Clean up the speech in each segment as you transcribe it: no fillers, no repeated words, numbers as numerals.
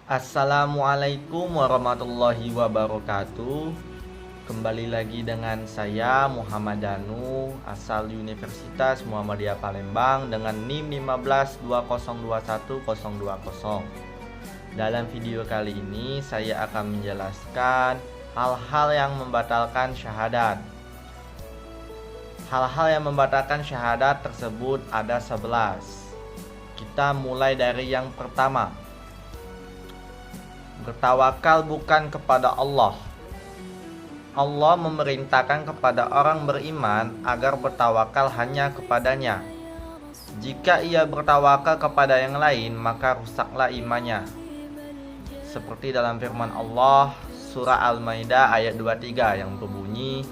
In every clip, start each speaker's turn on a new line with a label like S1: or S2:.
S1: Assalamualaikum warahmatullahi wabarakatuh. Kembali lagi dengan saya Muhammad Danu, asal Universitas Muhammadiyah Palembang dengan NIM 1520210020. Dalam video kali ini saya akan menjelaskan hal-hal yang membatalkan syahadat. Hal-hal yang membatalkan syahadat tersebut ada 11. Kita mulai dari yang pertama. Bertawakal bukan kepada Allah. Allah memerintahkan kepada orang beriman agar bertawakal hanya kepadanya. Jika ia bertawakal kepada yang lain, maka rusaklah imannya. Seperti dalam firman Allah surah Al-Maidah ayat 23 yang berbunyi,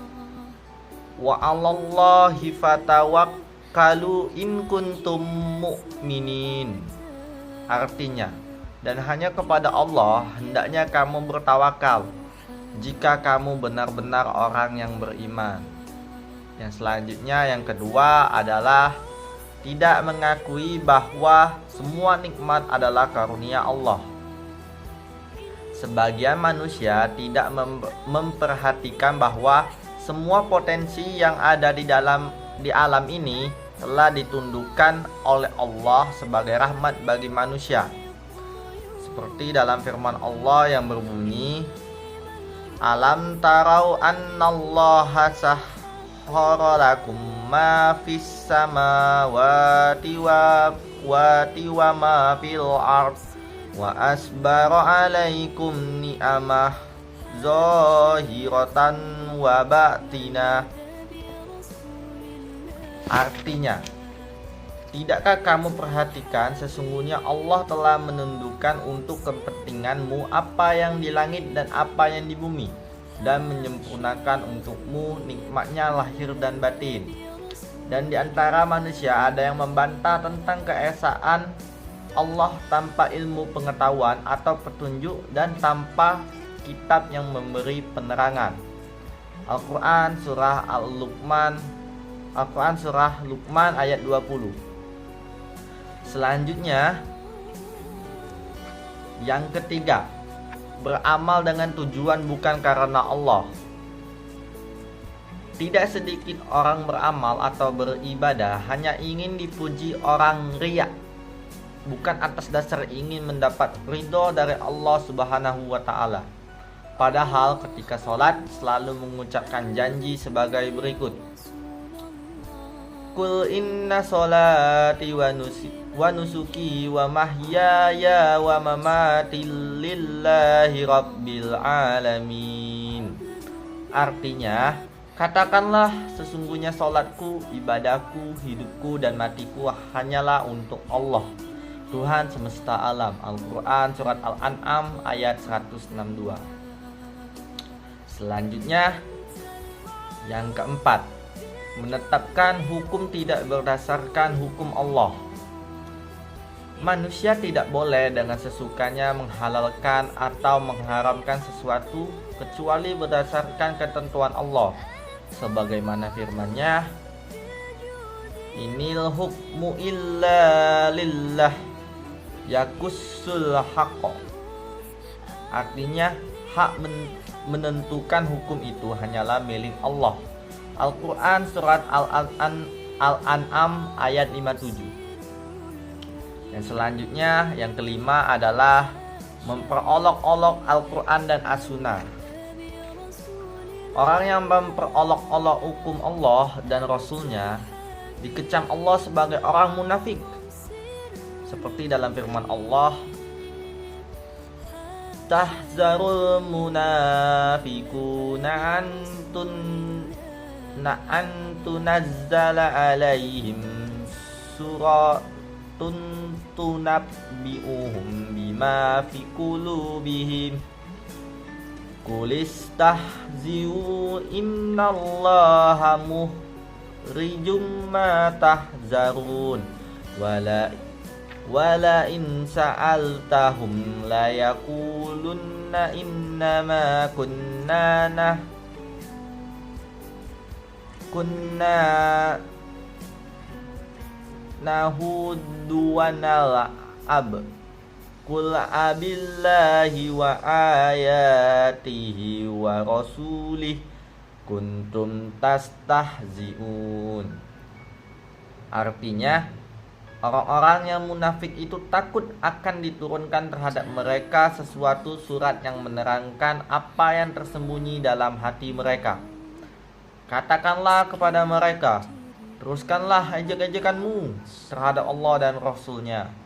S1: wa 'alallahi fatawakkalu in kuntum mu'minin. Artinya, dan hanya kepada Allah hendaknya kamu bertawakal jika kamu benar-benar orang yang beriman. Yang selanjutnya, yang kedua adalah tidak mengakui bahwa semua nikmat adalah karunia Allah. Sebagian manusia tidak memperhatikan bahwa semua potensi yang ada di alam ini telah ditundukkan oleh Allah sebagai rahmat bagi manusia. Seperti dalam firman Allah yang berbunyi, alam tarau annallaha sahhara lakum ma fis samawati wa ma fil ard wa asbara alaikum ni'amah zahiratan wa batinah. Artinya, tidakkah kamu perhatikan sesungguhnya Allah telah menundukkan untuk kepentinganmu apa yang di langit dan apa yang di bumi, dan menyempurnakan untukmu nikmatnya lahir dan batin. Dan di antara manusia ada yang membantah tentang keesaan Allah tanpa ilmu pengetahuan atau petunjuk dan tanpa kitab yang memberi penerangan. Al-Quran surah Luqman ayat 20. Selanjutnya, yang ketiga, beramal dengan tujuan bukan karena Allah. Tidak sedikit orang beramal atau beribadah hanya ingin dipuji orang riya, bukan atas dasar ingin mendapat ridho dari Allah Subhanahu wa Ta'ala. Padahal ketika sholat selalu mengucapkan janji sebagai berikut, Qul inna sholati wa nusuki wa mahyaya wa mamati lillahi rabbil alamin. Artinya, katakanlah sesungguhnya sholatku, ibadahku, hidupku dan matiku hanyalah untuk Allah, Tuhan semesta alam. Al-Quran surat Al-An'am ayat 162. Selanjutnya, yang keempat, menetapkan hukum tidak berdasarkan hukum Allah. Manusia tidak boleh dengan sesukanya menghalalkan atau mengharamkan sesuatu kecuali berdasarkan ketentuan Allah. Sebagaimana firman-Nya, Inil hukmu illa lillah yakussul haqq. Artinya, hak menentukan hukum itu hanyalah milik Allah. Al-Quran surat Al-An'am ayat 57. Yang selanjutnya, yang kelima adalah memperolok-olok Al-Quran dan As-Sunnah. Orang yang memperolok-olok hukum Allah dan Rasulnya dikecam Allah sebagai orang munafik. Seperti dalam firman Allah, tahzarul munafiquna an tunazzala alaihim suratun tunabbi'uhum bima fi qulubihim qul istahzi'u innallaha mukhrijum ma tahzarun wala in sa'altahum la yaqulunna innama kunna nahudu wa nal'ab. Qul abillahi wa ayatihi wa rasulih kuntum tastahzi'un. Artinya, orang-orang yang munafik itu takut akan diturunkan terhadap mereka sesuatu surat yang menerangkan apa yang tersembunyi dalam hati mereka. Katakanlah kepada mereka, teruskanlah ejek-ejekanmu terhadap Allah dan Rasul-Nya.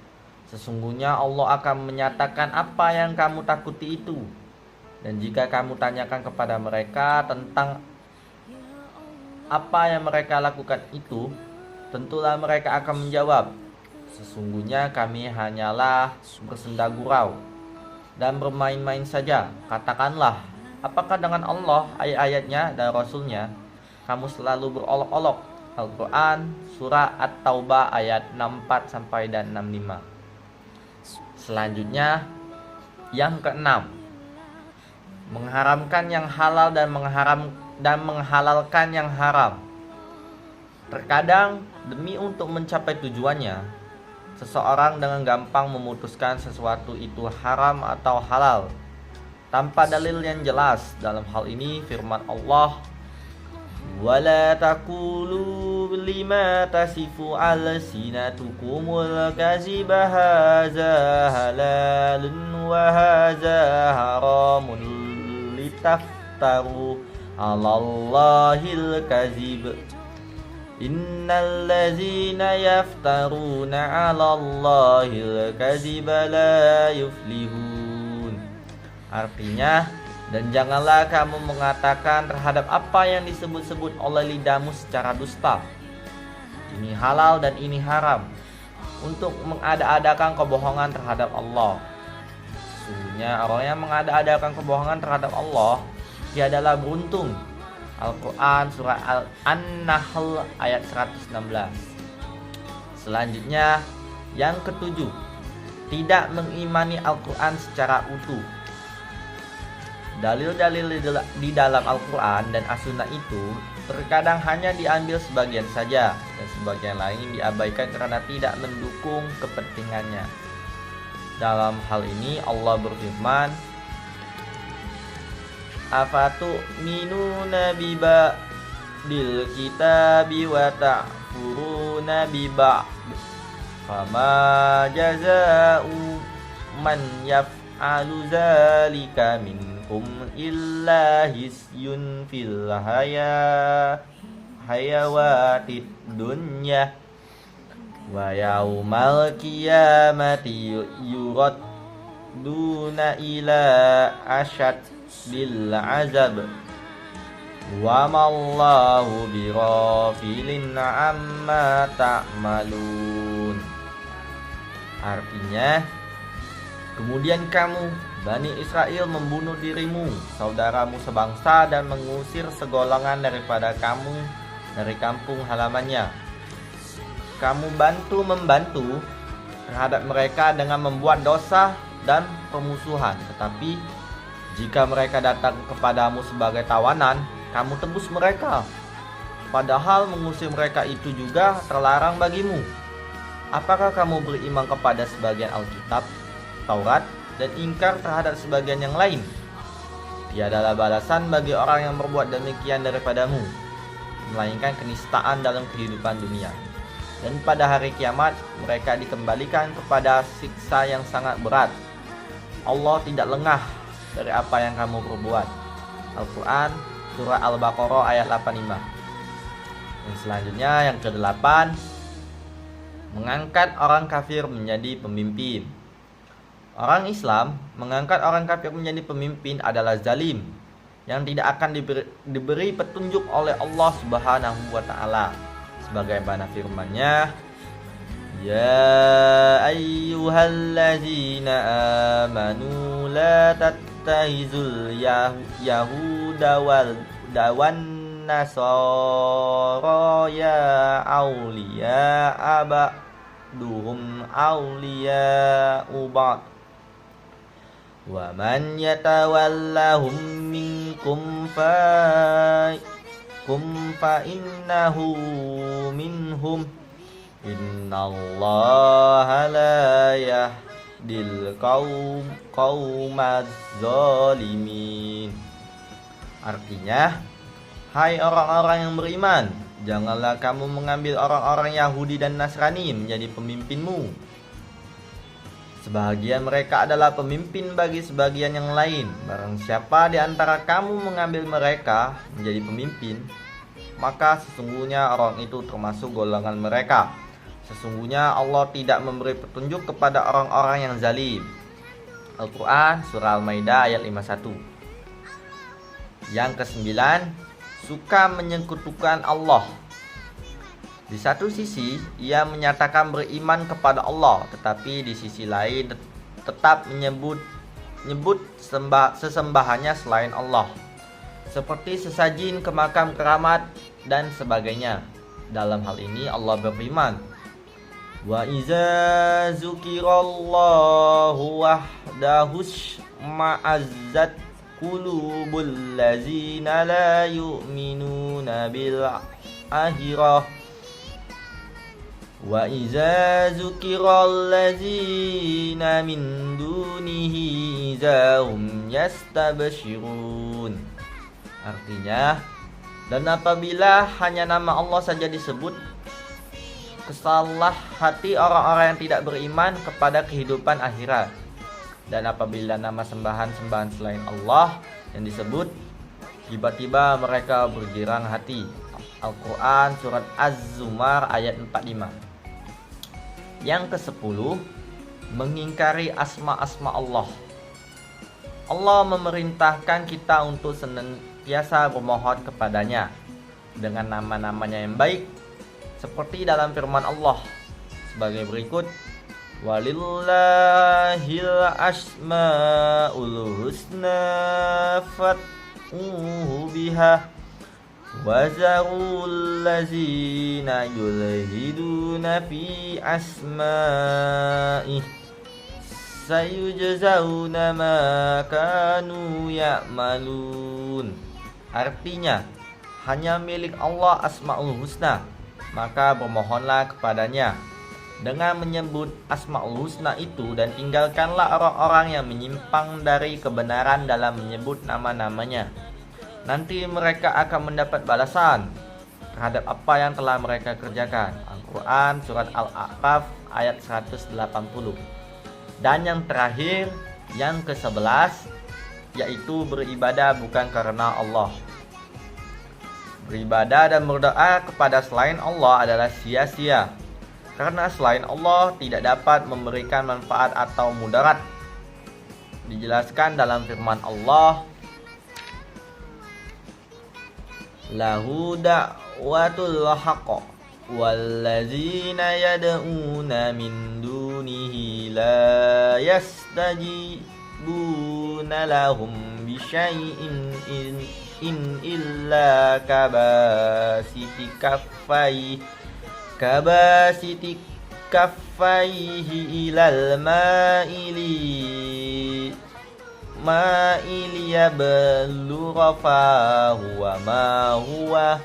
S1: Sesungguhnya Allah akan menyatakan apa yang kamu takuti itu. Dan jika kamu tanyakan kepada mereka tentang apa yang mereka lakukan itu, tentulah mereka akan menjawab, sesungguhnya kami hanyalah bersenda gurau dan bermain-main saja. Katakanlah, apakah dengan Allah, ayat-ayatnya dan Rasulnya kamu selalu berolok-olok? Al-Quran surah At-Taubah ayat 64 sampai dan 65. Selanjutnya yang keenam, mengharamkan yang halal dan menghalalkan yang haram. Terkadang demi untuk mencapai tujuannya, seseorang dengan gampang memutuskan sesuatu itu haram atau halal tanpa dalil yang jelas. Dalam hal ini firman Allah, وَلَا تَقُولُوا لِمَا تَصِفُ أَلْسِنَتُكُمُ الْكَذِبَ هَذَا حَلَالٌ وَهَذَا حَرَامٌ لِتَفْتَرُوا عَلَى اللَّهِ الْكَذِبَ إِنَّ الَّذِينَ يَفْتَرُونَ عَلَى اللَّهِ الْكَذِبَ لَا يُفْلِحُونَ. Artinya, dan janganlah kamu mengatakan terhadap apa yang disebut-sebut oleh lidahmu secara dusta. Ini halal dan ini haram, untuk mengada-adakan kebohongan terhadap Allah. Sesungguhnya orang yang mengada-adakan kebohongan terhadap Allah, dia adalah beruntung. Al-Quran surah An-Nahl ayat 116. Selanjutnya yang ketujuh, tidak mengimani Al-Quran secara utuh. Dalil-dalil di dalam Al-Quran dan As-Sunnah itu terkadang hanya diambil sebagian saja dan sebagian lain diabaikan karena tidak mendukung kepentingannya. Dalam hal ini Allah berfirman, afatu'minuna biba'dil kitabi wa ta'furuna biba'd fama jaza'u man yaf'alu zalika minkum illa hisyun fil hayawatid dunya wa yaumal qiyamati yuraduna ila asyadil azab wa mallahu bighafilin amma ta'malun. Artinya, kemudian kamu Bani Israel membunuh dirimu, saudaramu sebangsa, dan mengusir segolongan daripada kamu dari kampung halamannya. Kamu membantu terhadap mereka dengan membuat dosa dan permusuhan. Tetapi jika mereka datang kepadamu sebagai tawanan, kamu tebus mereka. Padahal mengusir mereka itu juga terlarang bagimu. Apakah kamu beriman kepada sebagian Alkitab, Taurat, dan ingkar terhadap sebagian yang lain? Tiadalah balasan bagi orang yang berbuat demikian daripadamu, melainkan kenistaan dalam kehidupan dunia. Dan pada hari kiamat mereka dikembalikan kepada siksa yang sangat berat. Allah tidak lengah dari apa yang kamu perbuat. Al-Quran surah Al-Baqarah ayat 85. Dan selanjutnya yang ke-8, mengangkat orang kafir menjadi pemimpin. Orang Islam mengangkat orang kafir menjadi pemimpin adalah zalim yang tidak akan diberi petunjuk oleh Allah Subhanahu wa taala. Sebagaimana firman-Nya, ya ayyuhallazina amanu la tattakhizul yahuda wan nasara ya awliya abaduhum awliya ba'd wa man yatawallahum minkum fa innahu minhum innallaha la tahdil qaumaz zalimin. Artinya, hai orang-orang yang beriman, janganlah kamu mengambil orang-orang Yahudi dan Nasrani menjadi pemimpinmu. Sebahagian mereka adalah pemimpin bagi sebagian yang lain. Barang siapa di antara kamu mengambil mereka menjadi pemimpin, maka sesungguhnya orang itu termasuk golongan mereka. Sesungguhnya Allah tidak memberi petunjuk kepada orang-orang yang zalim. Al-Quran Surah Al-Maidah ayat 51. Yang kesembilan, suka menyekutukan Allah. Di satu sisi, ia menyatakan beriman kepada Allah, tetapi di sisi lain tetap menyebut sesembahannya selain Allah, seperti sesajin ke makam keramat dan sebagainya. Dalam hal ini Allah berfirman, wa iza zukirallahu wahdahus ma'azzat qulubul lazina la yu'minuna bil akhirah wa iza zukiral lazina min dunihi izahum yastabshirun. Artinya, dan apabila hanya nama Allah saja disebut, kesalah hati orang-orang yang tidak beriman kepada kehidupan akhirat. Dan apabila nama sembahan-sembahan selain Allah yang disebut, tiba-tiba mereka bergirang hati. Al-Quran Surat Az-Zumar ayat 45. Yang ke-10, mengingkari asma-asma Allah. Allah memerintahkan kita untuk senantiasa bermohon kepadanya dengan nama-namanya yang baik, seperti dalam firman Allah sebagai berikut, walillahil asmaul husna fad'uhu biha wazarul lazina yulhiduna fi asma'ih sayujzauna ma kanu ya'malun. Artinya, hanya milik Allah Asmaul Husna, maka bermohonlah kepadanya dengan menyebut Asmaul Husna itu, dan tinggalkanlah orang-orang yang menyimpang dari kebenaran dalam menyebut nama-namanya. Nanti mereka akan mendapat balasan terhadap apa yang telah mereka kerjakan. Al-Quran Surat Al-A'raf ayat 180. Dan yang terakhir, yang ke-11, yaitu beribadah bukan karena Allah. Beribadah dan berdoa kepada selain Allah adalah sia-sia, karena selain Allah tidak dapat memberikan manfaat atau mudarat. Dijelaskan dalam firman Allah, lahu da'watul haqq wallazina yad'una min dunihi la yastajibuna lahum bisyai'in in illa kabasiti kaffaihi ilal ma'ili yablugha fahu wa ma huwa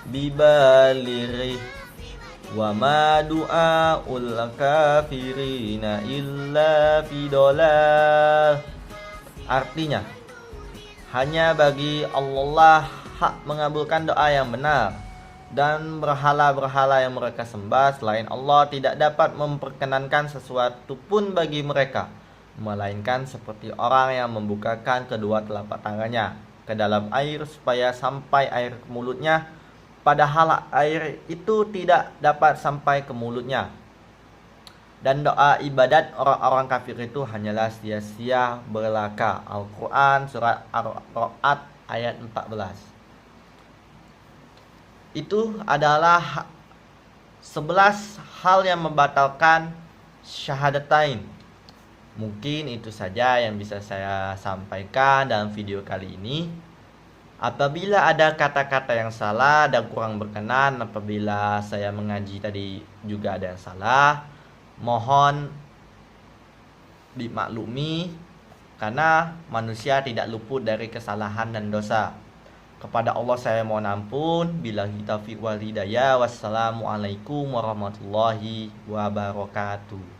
S1: bibalirih wa ma du'aul kafirina illa fi dhalal. Artinya, hanya bagi Allah hak mengabulkan doa yang benar, dan berhala-berhala yang mereka sembah selain Allah tidak dapat memperkenankan sesuatu pun bagi mereka, melainkan seperti orang yang membukakan kedua telapak tangannya ke dalam air supaya sampai air ke mulutnya, padahal air itu tidak dapat sampai ke mulutnya. Dan doa ibadat orang-orang kafir itu hanyalah sia-sia belaka. Al-Quran Surat Ar-Ra'd ayat 14. Itu adalah 11 hal yang membatalkan syahadatain. Mungkin itu saja yang bisa saya sampaikan dalam video kali ini. Apabila ada kata-kata yang salah dan kurang berkenan, apabila saya mengaji tadi juga ada yang salah, mohon dimaklumi, karena manusia tidak luput dari kesalahan dan dosa. Kepada Allah saya mohon ampun. Billahi taufiq wal hidayah. Wassalamualaikum warahmatullahi wabarakatuh.